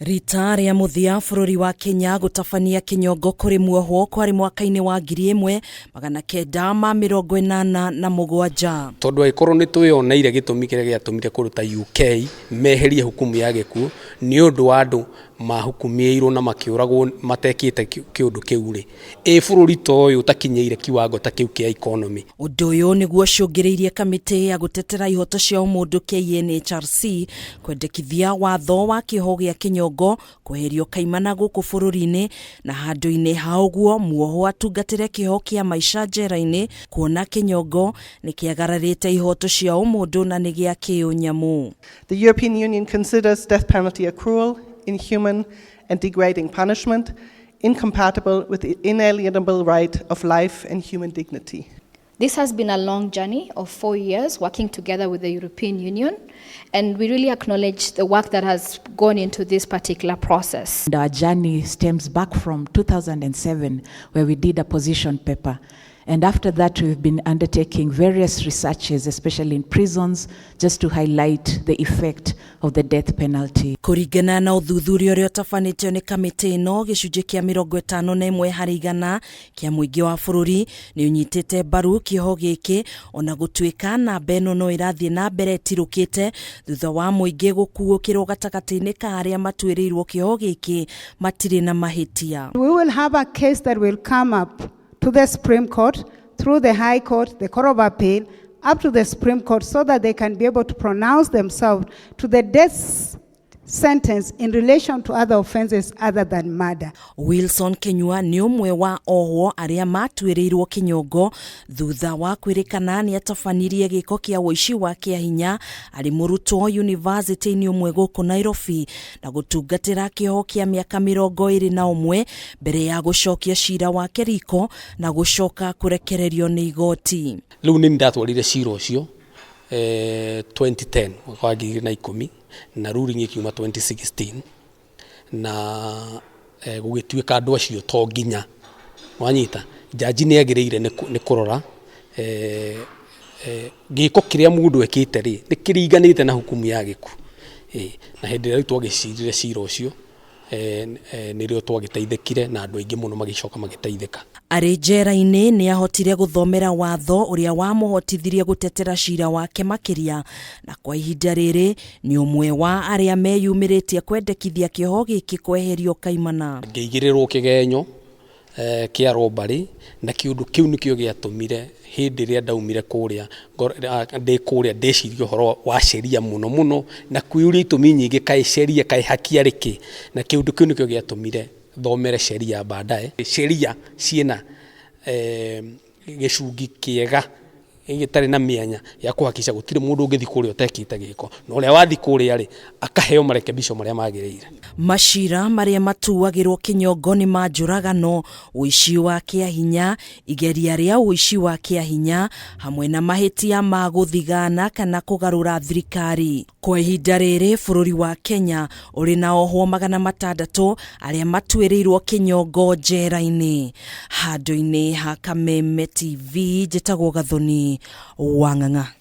Rita rĩa muthia bũrũri wa Kenya gũtabania Kinyongo kũrĩ muohwo kwarĩ mwaka-inĩ wa 1987. Tondu aikorwo nĩ twĩoneire gĩtũmi kĩrĩa gĩatũmire kũruta UK meherie hukumu ya gĩkuũ nĩ ũndũ wa andũ mahukumĩirwo na makĩũragwo matekĩte kĩũndũ kĩu rĩ bũrũri ta ũyũ utakinyĩire kiwango ta kĩu kĩa economy. Ũndũ ũyũ nĩguo cũngĩrĩirie kamĩtĩ ya gũtetera ihoto cia umundu KNHRC kwendekithia watho wa Kioho Gia Kinyongo kweherio kaimana gũkũ bũrũri-inĩ, na handũ-inĩ ha ũguo muohwo atungatĩre kĩoho kĩa maica njera-inĩ, kuona Kinyongo nĩ kiagararite ihoto cia umundu na nĩ gĩa kiunyamu. The European Union considers death penalty a cruel, inhuman and degrading punishment, incompatible with the inalienable right of life and human dignity. This has been a long journey of 4 years working together with the European Union, and we really acknowledge the work that has gone into this particular process. Our journey stems back from 2007, where we did a position paper. And after that, we've been undertaking various researches, especially in prisons, just to highlight the effect of the death penalty. Kũringana na ũthuthuria ũrĩa ũtabanĩtio nĩ kamĩtĩ ĩno, gĩcunjĩ kĩa 51% kĩa mũingĩ wa bũrũri nĩ ũnyitĩte mbaru kĩoho gĩkĩ, ona gũtuĩka namba ĩno no ĩrathiĩ na mbere ĩtirũkĩte thutha wa mũingĩ gũkuũkĩrwo gatagatĩ-inĩ ka arĩa matuĩrĩirwo kĩoho gĩkĩ matirĩ na mahĩtia. We will have a case that will come up to the Supreme Court, through the High Court, the Court of Appeal, up to the Supreme Court, so that they can be able to pronounce themselves to the death sentence in relation to other offenses other than murder. Wilson Kenyua nĩ ũmwe wa ohwo arĩa matuĩrĩirwo Kinyongo thutha wa kwĩrĩkana nĩ atabanirie gĩko kĩa ũici wa kĩahinya arĩ mũrutwo university-inĩ ũmwe gũkũ Nairobi na gũtungatĩra kĩoho kĩa mĩaka 21 mbere ya gũcokia cira wake riko na gũcoka kũrekererio nĩ igoti. Rĩu nĩ ndatwarire cira ũcio 2010 mwaka wa 2010 na ruling ikiuma 2016 na gũgĩtuĩka andũ acio to nginya wanyita jaji nĩ agĩrĩire nĩ kũrora gĩko kĩrĩa mũndũ ekĩte rĩ nĩ kĩringanĩte na hukumu ya gĩkuũ na hĩndĩ ĩrĩa twagĩcirire cira ũcio nĩrĩo twagĩteithĩkire na andũ aingĩ mũno magĩcoka magĩteithĩka. Arĩ njera-inĩ nĩ ahotire gũthomera watho ũrĩa wamũhotithirie gũtetera cira wake makĩria, na kwa ihinda rĩrĩ nĩ ũmwe wa arĩa meyumĩrĩtie kwendekithia kĩoho gĩkĩ kweherio kaimana. Ngĩigĩrĩrwo kĩgenyo kĩa robbery na kĩũndũ kĩu nĩkĩo gĩatũmire hĩndĩ ĩrĩa ndaumire kũrĩa ndĩcirie ũhoro wa sheria mũno na kwĩyũria itũmi nyingĩ kaĩ sheria kaĩ haki arĩkĩ, na kĩũndũ kĩu nĩkĩo gĩatũmire thomere sheria baadaye. Sheria ciĩna gĩcungi kĩega gĩtarĩ na mĩanya ya kũhakikisha gũtirĩ mũndũ ũngĩthi kũrĩa ũtekĩte gĩko, na ũrĩa wathi kũrĩa rĩ akaheo marekebisho marĩa magĩrĩire. Macira marĩa matuagĩrwo Kinyongo nĩ manjũragano, ũici wa kĩahinya, igeria rĩa ũici wa kĩahinya hamwe na mahĩtia ma gũthigana kana kũgarũra thirikari. Kwa ihinda rĩrĩ bũrũri wa Kenya ũrĩ na ohwo 600 arĩa matuĩrĩirwo Kinyongo njera-inĩ. Handũ-inĩ ha Kameme TV njĩtagwo Gathoni Wang'ang'a.